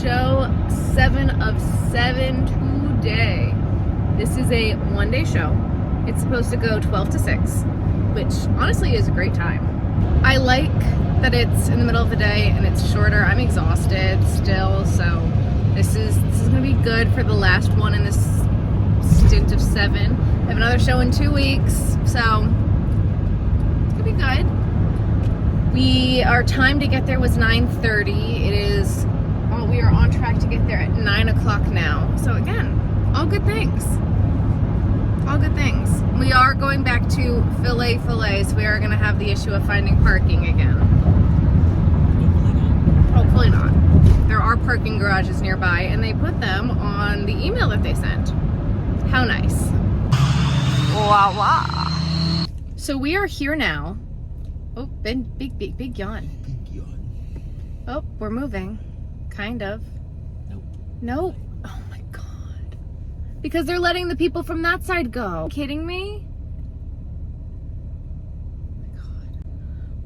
show 7 of 7 today. This is a one-day show. It's supposed to go 12 to 6, which honestly is a great time. I like that it's in the middle of the day and it's shorter. I'm exhausted still, so this is gonna be good for the last one in this stint of 7. I have another show in 2 weeks, so it's gonna be good. Our time to get there was 9:30. We are on track to get there at 9 o'clock now. So again, all good things. All good things. We are going back to Filet, so we are going to have the issue of finding parking again. Hopefully not. There are parking garages nearby, and they put them on the email that they sent. How nice. Wah wah. So we are here now. Oh, big yawn. Big yawn. Oh, we're moving. Kind of. Nope. Oh my god. Because they're letting the people from that side go. Are you kidding me? Oh my god.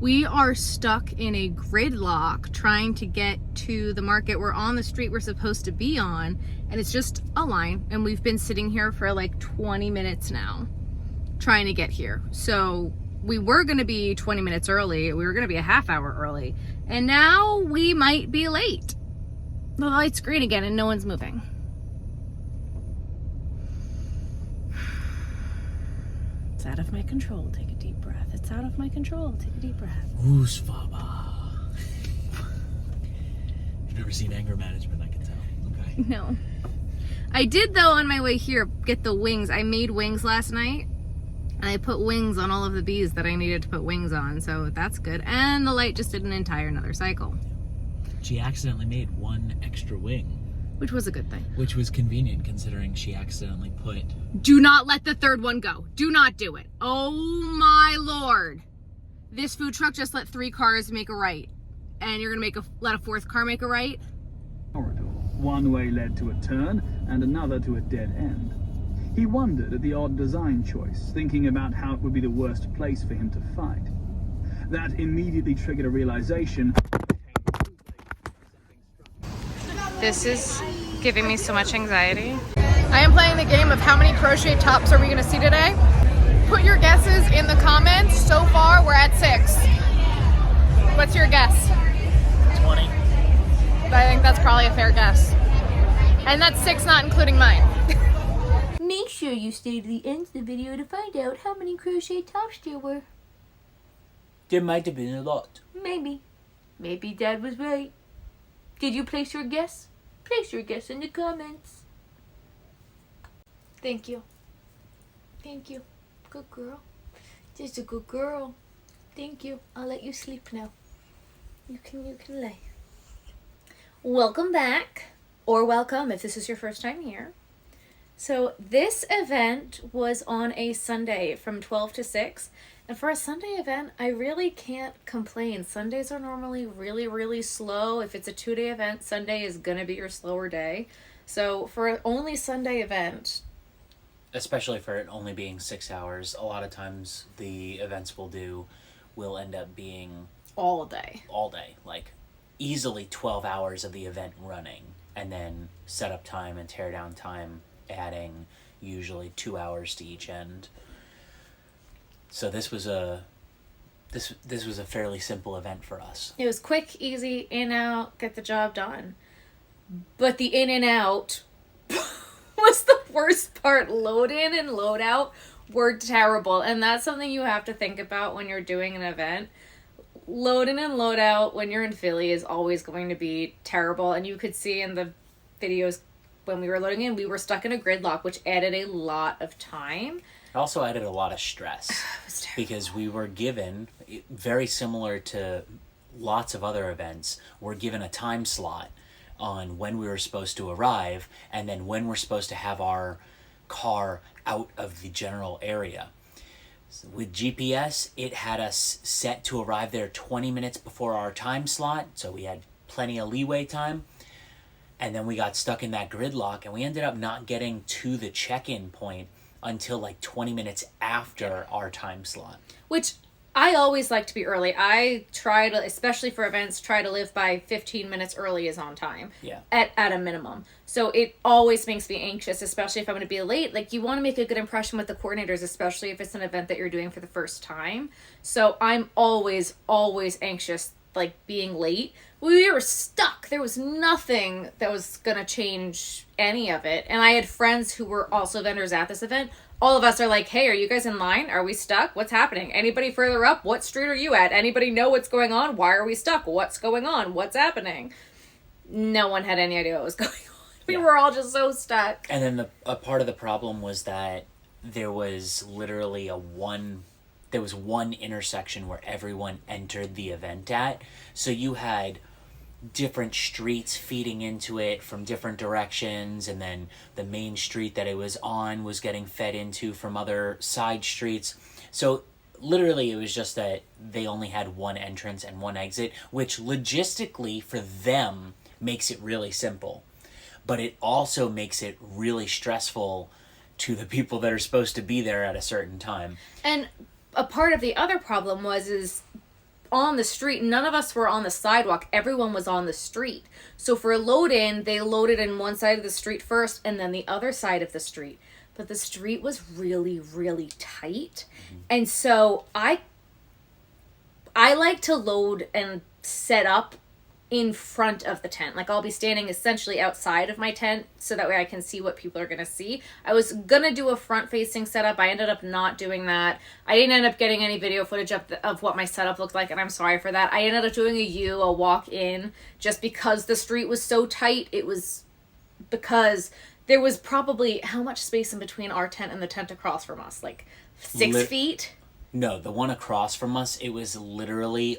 We are stuck in a gridlock trying to get to the market. We're on the street we're supposed to be on, and it's just a line. And we've been sitting here for like 20 minutes now trying to get here. So we were going to be 20 minutes early. We were going to be a half hour early. And now we might be late. The light's green again and no one's moving. It's out of my control. Take a deep breath. It's out of my control. Take a deep breath. Oosfaba. You've never seen anger management, I can tell. Okay. No. I did, though, on my way here, get the wings. I made wings last night. And I put wings on all of the bees that I needed to put wings on. So that's good. And the light just did an entire another cycle. She accidentally made one extra wing. Which was a good thing. Which was convenient considering she accidentally put... Do not let the third one go. Do not do it. Oh my lord. This food truck just let 3 cars make a right. And you're going to let a 4th car make a right? Corridor. One way led to a turn and another to a dead end. He wondered at the odd design choice, thinking about how it would be the worst place for him to fight. That immediately triggered a realization. This is giving me so much anxiety. I am playing the game of how many crochet tops are we gonna see today? Put your guesses in the comments. So far, we're at 6. What's your guess? 20. I think that's probably a fair guess. And that's 6 not including mine. Make sure you stay to the end of the video to find out how many crochet tops there were. There might have been a lot. Maybe. Maybe Dad was right. Did you place your guess? Place your guess in the comments. Thank you. Thank you. Good girl. Just a good girl. Thank you. I'll let you sleep now. You can lay. Welcome back, or welcome if this is your first time here. So this event was on a Sunday from 12 to 6. And for a Sunday event, I really can't complain. Sundays are normally really, really slow. If it's a 2-day event, Sunday is going to be your slower day. So for an only Sunday event... Especially for it only being 6 hours, a lot of times the events we'll do will end up being... All day. All day. Like, easily 12 hours of the event running. And then setup time and tear down time, adding usually 2 hours to each end. So this was a fairly simple event for us. It was quick, easy, in, out, get the job done. But the in and out was the worst part. Load in and load out were terrible. And that's something you have to think about when you're doing an event. Load in and load out when you're in Philly is always going to be terrible. And you could see in the videos when we were loading in, we were stuck in a gridlock, which added a lot of time. It also added a lot of stress because we were given, very similar to lots of other events, we're given a time slot on when we were supposed to arrive and then when we're supposed to have our car out of the general area. So with GPS, it had us set to arrive there 20 minutes before our time slot, so we had plenty of leeway time. And then we got stuck in that gridlock and we ended up not getting to the check-in point until like 20 minutes after our time slot. Which I always like to be early. I try to, especially for events, try to live by 15 minutes early is on time. Yeah. At a minimum. So it always makes me anxious, especially if I'm going to be late. Like, you want to make a good impression with the coordinators, especially if it's an event that you're doing for the first time. So I'm always, always anxious, like, being late. We were stuck. There was nothing that was going to change any of it. And I had friends who were also vendors at this event. All of us are like, hey, are you guys in line? Are we stuck? What's happening? Anybody further up? What street are you at? Anybody know what's going on? Why are we stuck? What's going on? What's happening? No one had any idea what was going on. We were all just so stuck. And then a part of the problem was that there was literally one intersection where everyone entered the event at. So you had different streets feeding into it from different directions, and then the main street that it was on was getting fed into from other side streets. So literally it was just that they only had one entrance and one exit, which logistically for them makes it really simple. But it also makes it really stressful to the people that are supposed to be there at a certain time. And a part of the other problem is on the street, none of us were on the sidewalk. Everyone was on the street. So for load-in, they loaded in one side of the street first and then the other side of the street. But the street was really, really tight. Mm-hmm. And so I like to load and set up in front of the tent. Like, I'll be standing essentially outside of my tent so that way I can see what people are going to see. I was going to do a front-facing setup. I ended up not doing that. I didn't end up getting any video footage of what my setup looked like, and I'm sorry for that. I ended up doing a walk-in, just because the street was so tight. It was because there was probably, how much space in between our tent and the tent across from us? Like 6 feet? No, the one across from us, it was literally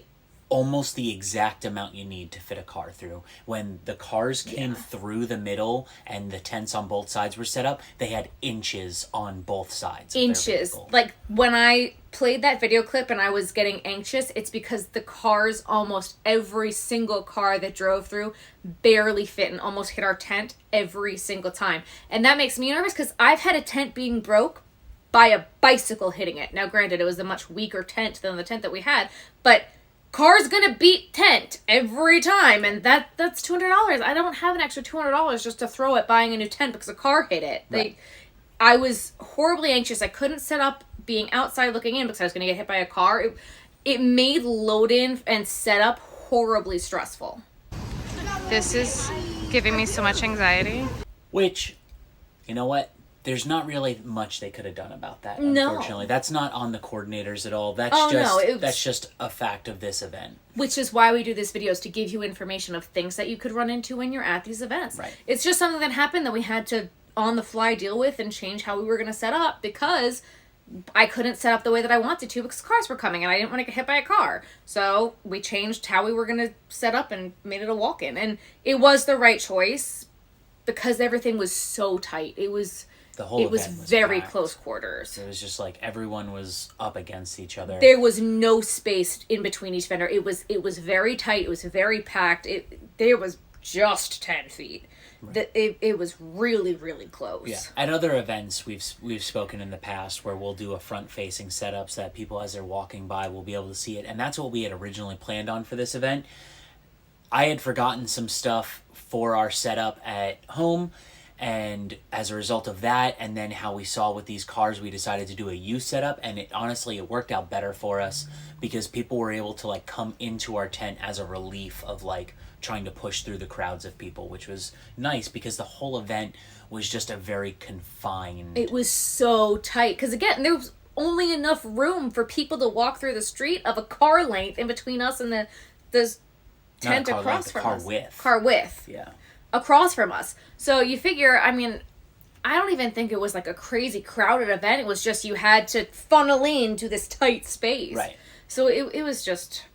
almost the exact amount you need to fit a car through. When the cars came through the middle and the tents on both sides were set up, they had inches on both sides. Inches. Like, when I played that video clip and I was getting anxious, it's because the cars, almost every single car that drove through, barely fit and almost hit our tent every single time. And that makes me nervous because I've had a tent being broke by a bicycle hitting it. Now, granted, it was a much weaker tent than the tent that we had, but car's gonna beat tent every time, and that's $200. I don't have an extra $200 just to throw at buying a new tent because a car hit it. Right. I was horribly anxious. I couldn't set up being outside looking in because I was gonna get hit by a car. It made load-in and setup horribly stressful. This is giving me so much anxiety. Which, you know what? There's not really much they could have done about that, unfortunately. No. That's not on the coordinators at all. That's just a fact of this event. Which is why we do this video, is to give you information of things that you could run into when you're at these events. Right. It's just something that happened that we had to, on the fly, deal with and change how we were going to set up, because I couldn't set up the way that I wanted to because cars were coming and I didn't want to get hit by a car. So we changed how we were going to set up and made it a walk-in. And it was the right choice because everything was so tight. It was very packed. Close quarters. It was just like everyone was up against each other. There was no space in between each vendor. It was very tight. It was very packed. There was just 10 feet. Right. It was really, really close. Yeah. At other events, we've spoken in the past where we'll do a front-facing setup so that people, as they're walking by, will be able to see it. And that's what we had originally planned on for this event. I had forgotten some stuff for our setup at home. And as a result of that, and then how we saw with these cars, we decided to do a U setup, and it worked out better for us because people were able to like come into our tent as a relief of like trying to push through the crowds of people, which was nice because the whole event was just a very confined. It was so tight because, again, there was only enough room for people to walk through the street of a car length in between us and the tent across from us. Car width. Yeah. Across from us. So you figure, I mean, I don't even think it was like a crazy crowded event. It was just you had to funnel into this tight space. Right. So it was just,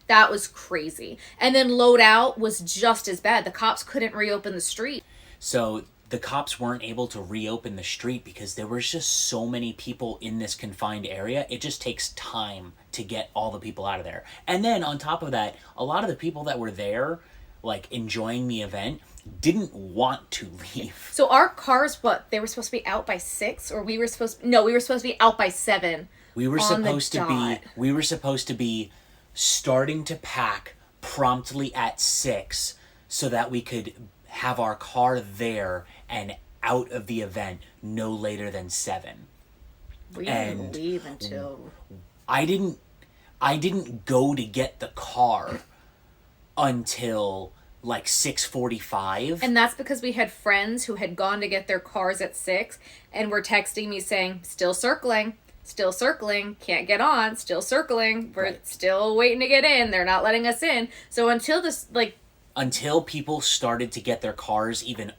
that was crazy. And then load out was just as bad. The cops couldn't reopen the street. So the cops weren't able to reopen the street because there was just so many people in this confined area. It just takes time to get all the people out of there. And then on top of that, a lot of the people that were there, like enjoying the event, didn't want to leave. So our cars, they were supposed to be out by 6, or we were supposed to be out by 7 We were On the supposed to be dot. we were supposed to be starting to pack promptly at 6 so that we could have our car there and out of the event no later than 7. We And didn't leave until... I didn't go to get the car until like 6:45. And that's because we had friends who had gone to get their cars at 6 and were texting me saying, still circling, can't get on, still circling, we're Right. still waiting to get in, they're not letting us in. So until people started to get their cars even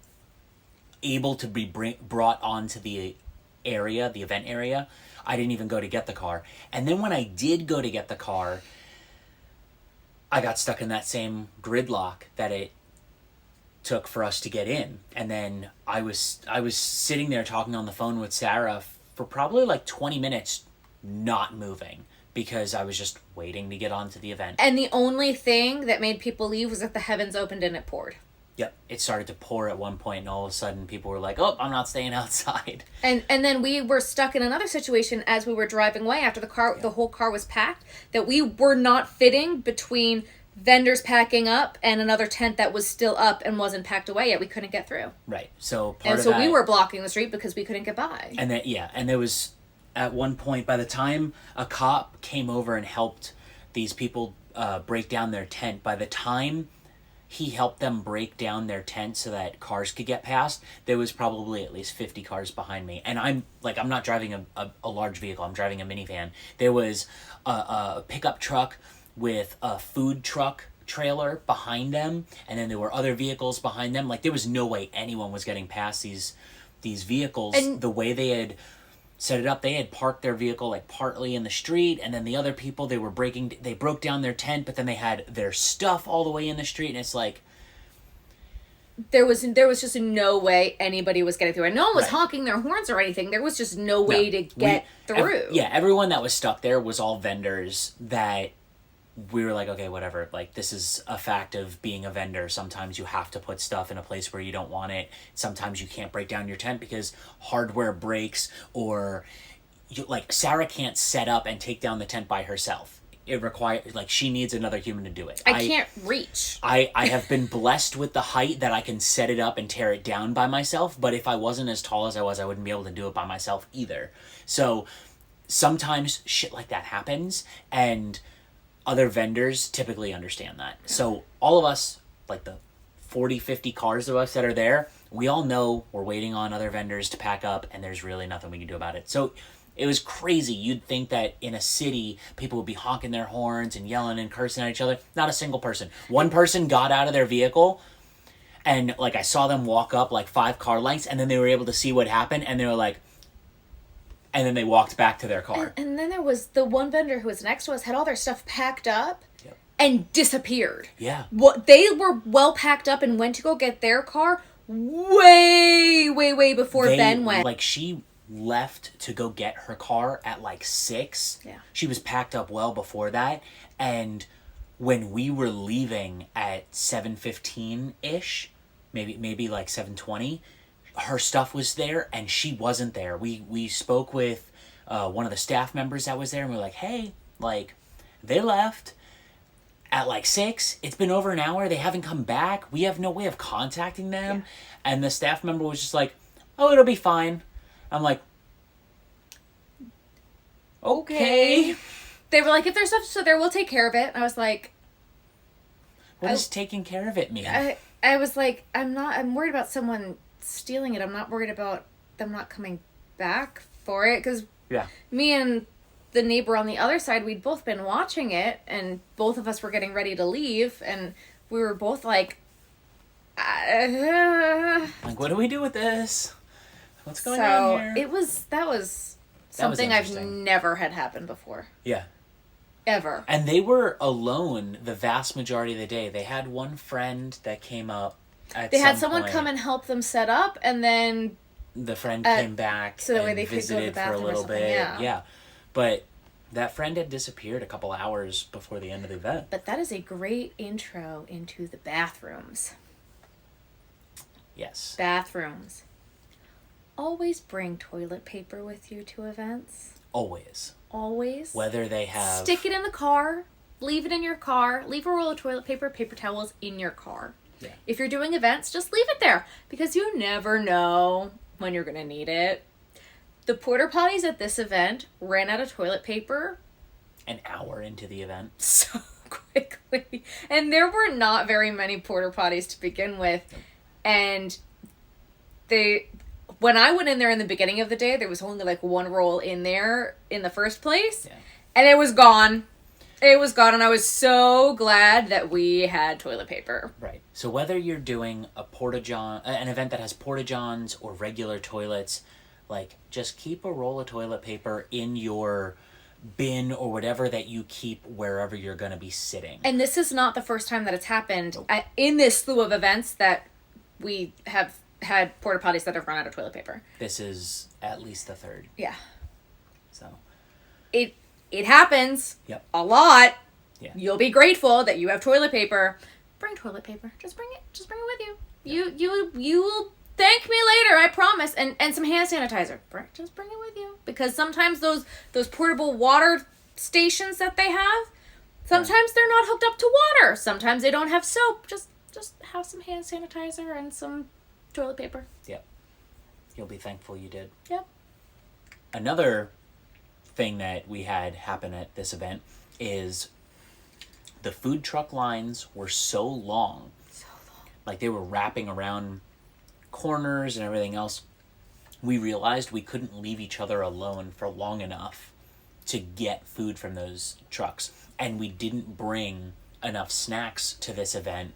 able to be brought onto the event area, I didn't even go to get the car. And then when I did go to get the car, I got stuck in that same gridlock that it took for us to get in. And then I was sitting there talking on the phone with Sarah for probably like 20 minutes, not moving, because I was just waiting to get onto the event. And the only thing that made people leave was that the heavens opened and it poured. Yep, it started to pour at one point, and all of a sudden people were like, oh, I'm not staying outside. And then we were stuck in another situation as we were driving away after the whole car was packed, that we were not fitting between vendors packing up and another tent that was still up and wasn't packed away yet. We couldn't get through. Right, so We were blocking the street because we couldn't get by. And then, and there was, at one point, by the time a cop came over and helped these people break down their tent, by the time he helped them break down their tent so that cars could get past, there was probably at least 50 cars behind me. And I'm not driving a large vehicle, I'm driving a minivan. There was a pickup truck with a food truck trailer behind them, and then there were other vehicles behind them. Like, there was no way anyone was getting past these vehicles. And the way they had set it up, they had parked their vehicle like partly in the street, and then the other people, they broke down their tent, but then they had their stuff all the way in the street, and it's like there was just no way anybody was getting through, and no one was honking their horns or anything. There was just no way to get through. Everyone that was stuck there was all vendors that we were like, okay, whatever, like, this is a fact of being a vendor. Sometimes you have to put stuff in a place where you don't want it. Sometimes you can't break down your tent because hardware breaks, or Sarah can't set up and take down the tent by herself. It requires, she needs another human to do it. I can't reach. I have been blessed with the height that I can set it up and tear it down by myself, but if I wasn't as tall as I wouldn't be able to do it by myself either. So sometimes shit like that happens, and other vendors typically understand that. So all of us, like the 40, 50 cars of us that are there, we all know we're waiting on other vendors to pack up, and there's really nothing we can do about it. So it was crazy. You'd think that in a city, people would be honking their horns and yelling and cursing at each other. Not a single person. One person got out of their vehicle, and I saw them walk up 5 car lengths, and then they were able to see what happened, and they were like, and then they walked back to their car. And then there was the one vendor who was next to us, had all their stuff packed up and disappeared. Yeah. They were well packed up and went to go get their car way before Ben went. She left to go get her car at 6. Yeah. She was packed up well before that. And when we were leaving at 7:15-ish, maybe 7:20, her stuff was there and she wasn't there. We spoke with one of the staff members that was there, and we were like, hey, they left at 6. It's been over an hour. They haven't come back. We have no way of contacting them. Yeah. And the staff member was just like, oh, it'll be fine. I'm like, okay. They were like, if there's stuff so there, we'll take care of it. And I was like, what does taking care of it mean? I was like, I'm worried about someone stealing it. I'm not worried about them not coming back for it, because me and the neighbor on the other side, we'd both been watching it, and both of us were getting ready to leave, and we were both like what do we do with this? What's going on here? That was something I've never had happen before. Yeah. Ever. And they were alone the vast majority of the day. They had one friend that came up They had someone come and help them set up, and then the friend came back so that way and they could go to the visited for a bathroom or little something. bit. Yeah. But that friend had disappeared a couple hours before the end of the event. But that is a great intro into the bathrooms. Yes. Bathrooms. Always bring toilet paper with you to events. Always. Always. Whether they have... Stick it in the car. Leave it in your car. Leave a roll of toilet paper, paper towels in your car. Yeah. If you're doing events, just leave it there because you never know when you're going to need it. The porta potties at this event ran out of toilet paper An hour into the event. so quickly. And there were not very many porta potties to begin with. And when I went in there in the beginning of the day, there was only like one roll in there in the first place. Yeah. And it was gone. It was gone, and I was so glad that we had toilet paper. Right. So whether you're doing an event that has porta-johns or regular toilets, like, just keep a roll of toilet paper in your bin or whatever that you keep wherever you're going to be sitting. And this is not the first time that it's happened. Nope. In this slew of events that we have had porta potties that have run out of toilet paper. This is at least the third. Yeah. So. It happens. Yep. A lot. Yeah. You'll be grateful that you have toilet paper. Bring toilet paper. Just bring it with you. Yep. You will thank me later, I promise. And some hand sanitizer. Just bring it with you. Because sometimes those portable water stations that they have, sometimes they're not hooked up to water. Sometimes they don't have soap. Just have some hand sanitizer and some toilet paper. Yep. You'll be thankful you did. Yep. Another thing that we had happen at this event is the food truck lines were so long. Like, they were wrapping around corners and everything else. We realized we couldn't leave each other alone for long enough to get food from those trucks. And we didn't bring enough snacks to this event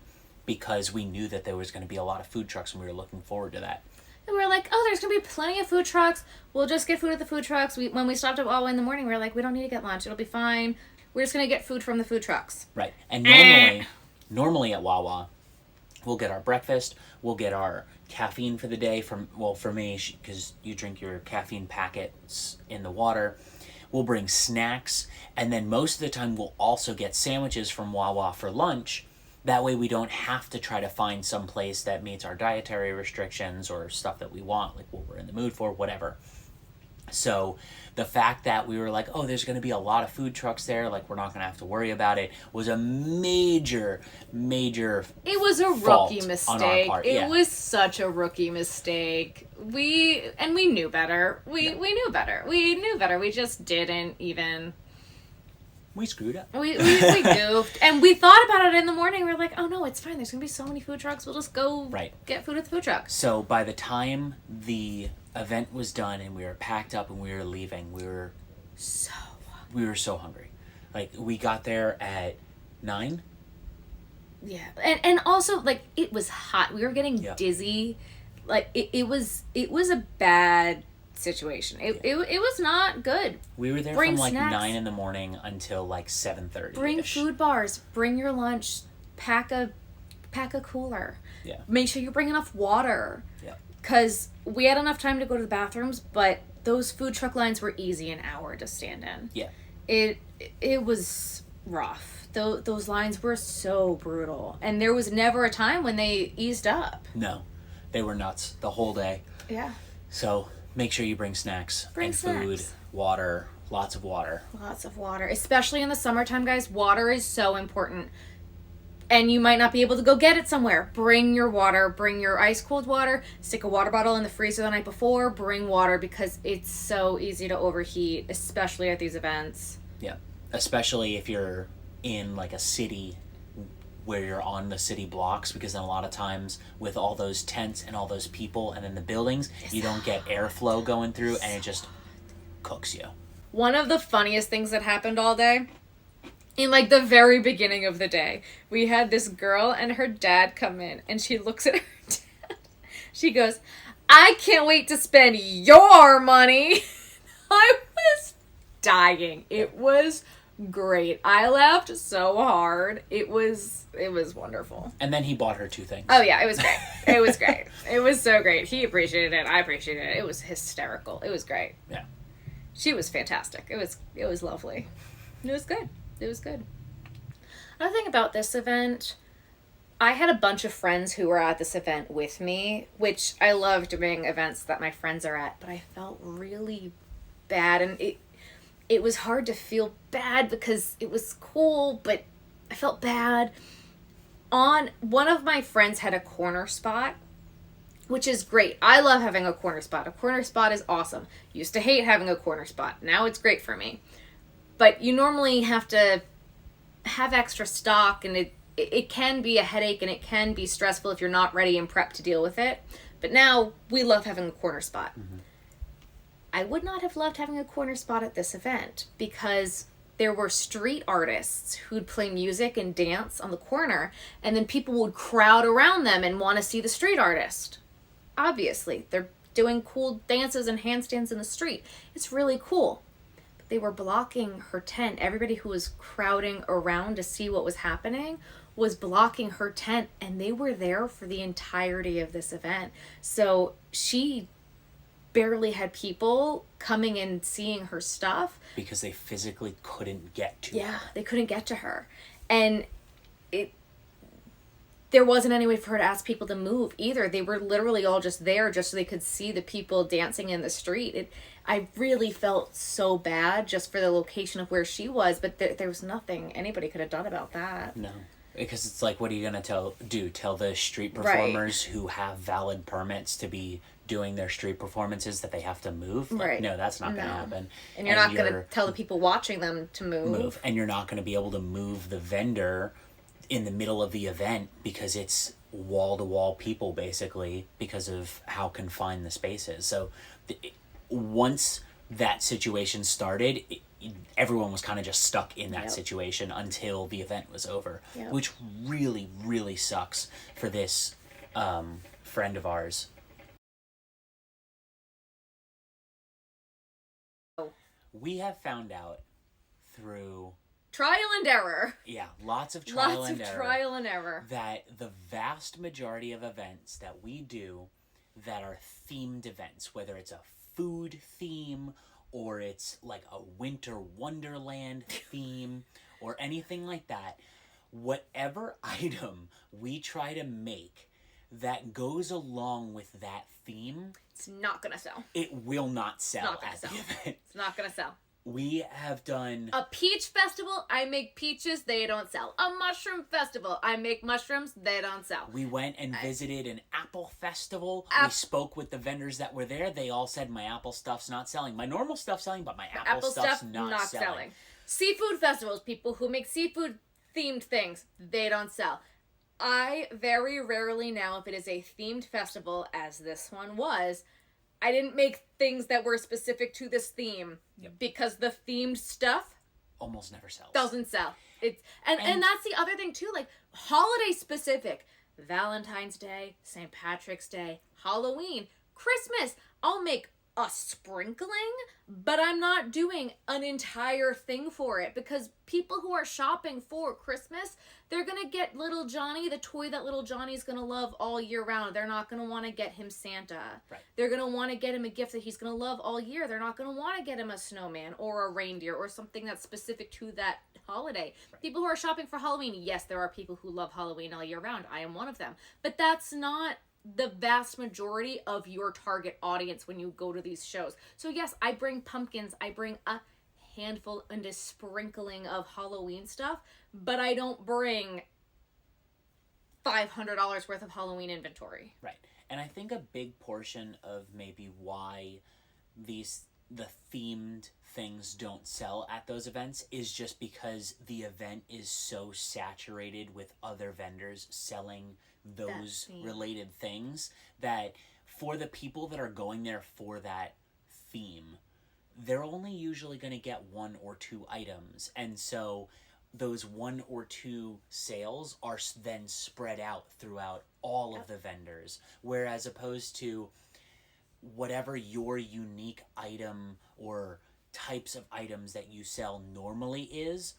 because we knew that there was going to be a lot of food trucks and we were looking forward to that. And we were like, oh, there's going to be plenty of food trucks. We'll just get food at the food trucks. When we stopped at Wawa in the morning, we were like, we don't need to get lunch. It'll be fine. We're just going to get food from the food trucks. Right. And normally at Wawa, we'll get our breakfast. We'll get our caffeine for the day. For me, because you drink your caffeine packets in the water. We'll bring snacks. And then most of the time, we'll also get sandwiches from Wawa for lunch. That way we don't have to try to find some place that meets our dietary restrictions or stuff that we want, like what we're in the mood for, whatever. So the fact that we were like, oh, there's going to be a lot of food trucks there, like we're not going to have to worry about it, was a major It was a fault rookie on our mistake. part. It Yeah. was such a rookie mistake. We knew better. We knew better. We knew better. We just didn't even... We screwed up. We goofed. And we thought about it in the morning. We were like, oh no, it's fine. There's going to be so many food trucks. We'll just go get food at the food truck. So by the time the event was done and we were packed up and we were leaving, we were so hungry. Like, we got there at 9. Yeah. And also, like, it was hot. We were getting dizzy. Like, it was a bad situation. It was not good. We were there Bring from like snacks. 9 in the morning until like 7:30. Bring food bars. Bring your lunch. Pack a cooler. Yeah. Make sure you bring enough water. Yeah. Because we had enough time to go to the bathrooms, but those food truck lines were easy an hour to stand in. Yeah. It was rough. Those lines were so brutal. And there was never a time when they eased up. No. They were nuts the whole day. Yeah. So make sure you bring snacks Bring food, snacks. water, lots of water. Lots of water. Especially in the summertime, guys. Water is so important. And you might not be able to go get it somewhere. Bring your water. Bring your ice cold water. Stick a water bottle in the freezer the night before. Bring water because it's so easy to overheat, especially at these events. Yeah. Especially if you're in like a city where you're on the city blocks, because then a lot of times with all those tents and all those people and then the buildings, you don't get airflow going through and it just cooks you. One of the funniest things that happened all day, in like the very beginning of the day, we had this girl and her dad come in and she looks at her dad. She goes, I can't wait to spend your money. I was dying. It was great. I laughed so hard. It was wonderful. And then he bought her 2 things. Oh yeah, it was great. It was great. It was so great. He appreciated it. I appreciated it. It was hysterical. It was great. Yeah. She was fantastic. It was lovely. It was good. It was good. Another thing about this event, I had a bunch of friends who were at this event with me, which I love doing events that my friends are at, but I felt really bad. And it was hard to feel bad because it was cool, but I felt bad. One of my friends had a corner spot, which is great. I love having a corner spot. A corner spot is awesome. Used to hate having a corner spot. Now it's great for me. But you normally have to have extra stock, and it can be a headache, and it can be stressful if you're not ready and prepped to deal with it. But now we love having a corner spot. Mm-hmm. I would not have loved having a corner spot at this event because there were street artists who'd play music and dance on the corner, and then people would crowd around them and want to see the street artist. Obviously, they're doing cool dances and handstands in the street. It's really cool. But they were blocking her tent. Everybody who was crowding around to see what was happening was blocking her tent, and they were there for the entirety of this event. So she barely had people coming and seeing her stuff because they physically couldn't get to her. Yeah, they couldn't get to her. And there wasn't any way for her to ask people to move either. They were literally all just there just so they could see the people dancing in the street. I really felt so bad just for the location of where she was, but there was nothing anybody could have done about that. No. Because it's like, what are you going to tell the street performers who have valid permits to be doing their street performances that they have to move? Like, right. No, that's not going to happen. And you're not going to tell the people watching them to move. And you're not going to be able to move the vendor in the middle of the event because it's wall-to-wall people, basically, because of how confined the space is. So once that situation started, everyone was kind of just stuck in that situation until the event was over, which really, really sucks for this friend of ours. We have found out through trial and error. Yeah, lots of trial and error. That the vast majority of events that we do that are themed events, whether it's a food theme or it's like a winter wonderland theme or anything like that, whatever item we try to make that goes along with that theme, it's not gonna sell. It will not sell at the event. It's not gonna sell. We have done a peach festival. I make peaches, they don't sell. A mushroom festival, I make mushrooms, they don't sell. We went and visited an apple festival. We spoke with the vendors that were there. They all said, my apple stuff's not selling. My normal stuff's selling, but my apple stuff's not selling. Seafood festivals, people who make seafood themed things, they don't sell. I very rarely now, if it is a themed festival, as this one was, I didn't make things that were specific to this theme because the themed stuff almost never sells. Doesn't sell. And that's the other thing too, like holiday specific. Valentine's Day, St. Patrick's Day, Halloween, Christmas. I'll make a sprinkling, but I'm not doing an entire thing for it because people who are shopping for Christmas, they're going to get little Johnny, the toy that little Johnny's going to love all year round. They're not going to want to get him Santa. Right. They're going to want to get him a gift that he's going to love all year. They're not going to want to get him a snowman or a reindeer or something that's specific to that holiday. Right. People who are shopping for Halloween, yes, there are people who love Halloween all year round. I am one of them. But that's not the vast majority of your target audience when you go to these shows. So yes, I bring pumpkins, I bring a handful and a sprinkling of Halloween stuff, but I don't bring $500 worth of Halloween inventory. Right. And I think a big portion of maybe why the themed things don't sell at those events is just because the event is so saturated with other vendors selling those related things that for the people that are going there for that theme, they're only usually going to get one or two items. And so those one or two sales are then spread out throughout all of the vendors. Whereas opposed to whatever your unique item or types of items that you sell normally is,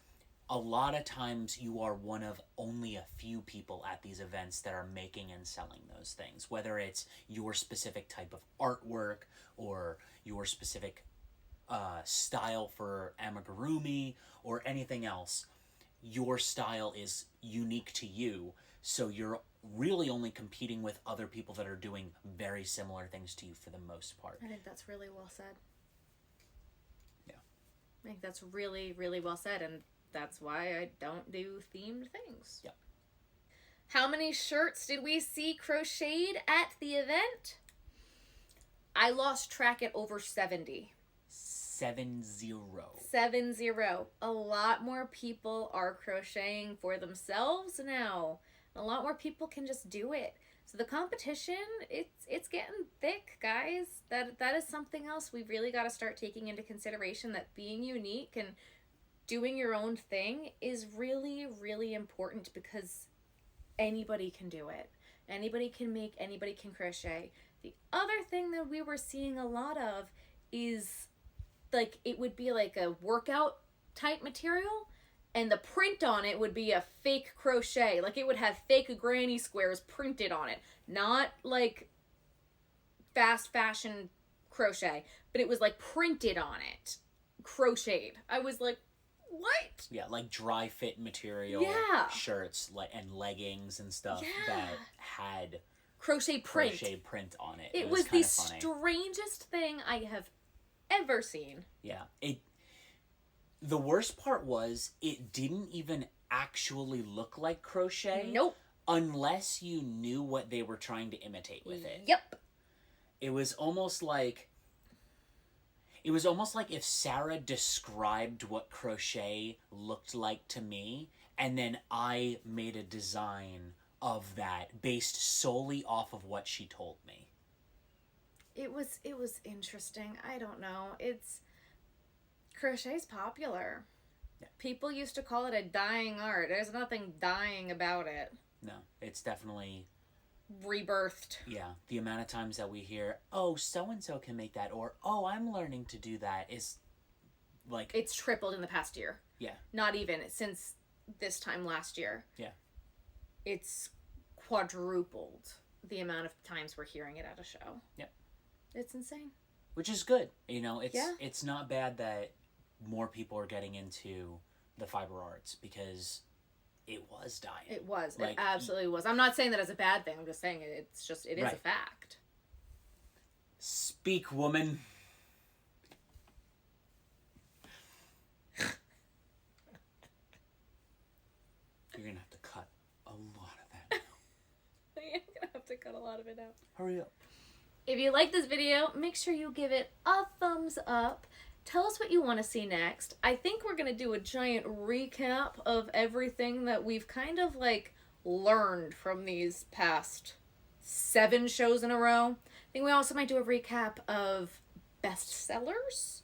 a lot of times you are one of only a few people at these events that are making and selling those things. Whether it's your specific type of artwork or your specific style for amigurumi or anything else, your style is unique to you. So you're really only competing with other people that are doing very similar things to you for the most part. I think that's really well said. Yeah. I think that's really, really well said, and that's why I don't do themed things. Yep. How many shirts did we see crocheted at the event? I lost track at over 70. 70. 70. A lot more people are crocheting for themselves now. A lot more people can just do it. So the competition, it's getting thick, guys. That is something else we really got to start taking into consideration, that being unique and doing your own thing is really, really important, because anybody can do it. Anybody can make, anybody can crochet. The other thing that we were seeing a lot of is, like, it would be like a workout type material, and the print on it would be a fake crochet. Like, it would have fake granny squares printed on it. Not like fast fashion crochet, but it was like printed on it. Crocheted. I was like, what? Yeah, like dry fit material Yeah. shirts and leggings and stuff Yeah. that had Crochet print. crochet print on it. It was the kinda funny. strangest thing I have ever seen. Yeah. The worst part was it didn't even actually look like crochet. Nope. Unless you knew what they were trying to imitate with it. Yep. It was almost like if Sarah described what crochet looked like to me, and then I made a design of that based solely off of what she told me. It was interesting. I don't know. Crochet's popular. Yeah. People used to call it a dying art. There's nothing dying about it. No, it's definitely, Rebirthed. yeah, the amount of times that we hear, oh, so-and-so can make that, or, oh, I'm learning to do that, is like... It's tripled in the past year. Yeah. Not even. Since this time last year. Yeah. It's quadrupled the amount of times we're hearing it at a show. Yep. It's insane. Which is good. You know, Yeah. it's not bad that more people are getting into the fiber arts, because it was dying. It was. Like, it absolutely was. I'm not saying that as a bad thing. I'm just saying it is Right. a fact. Speak, woman. You're gonna have to cut a lot of that now. I am going to have to cut a lot of it out. Hurry up. If you like this video, make sure you give it a thumbs up. Tell us what you want to see next. I think we're going to do a giant recap of everything that we've kind of like learned from these past 7 shows in a row. I think we also might do a recap of bestsellers,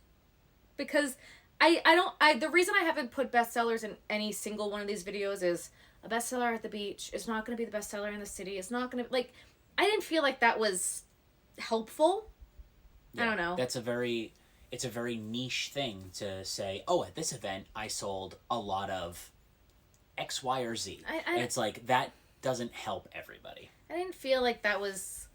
because the reason I haven't put bestsellers in any single one of these videos is a bestseller at the beach is not going to be the bestseller in the city. It's not going to, like, I didn't feel like that was helpful. Yeah, I don't know. It's a very niche thing to say, oh, at this event I sold a lot of X, Y, or Z. It's like, that doesn't help everybody. I didn't feel like that was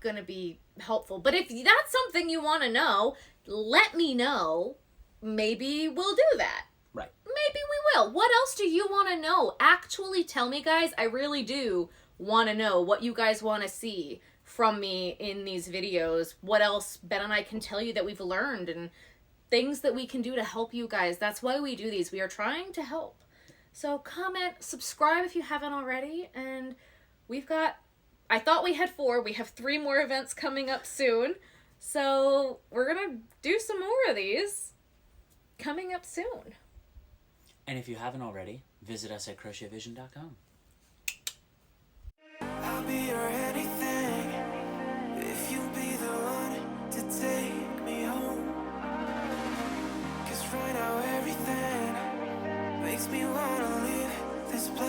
going to be helpful. But if that's something you want to know, let me know. Maybe we'll do that. Right. Maybe we will. What else do you want to know? Actually tell me, guys. I really do want to know what you guys want to see from me in these videos. What else Ben and I can tell you that we've learned, and things that we can do to help you guys. That's why we do these. We are trying to help. So comment, subscribe if you haven't already, and we've got, I thought we had 4. We have 3 more events coming up soon. So we're going to do some more of these coming up soon. And if you haven't already, visit us at crochetvision.com. I'll be your anything if you be the one to take me home. 'Cause right now everything makes me wanna leave this place.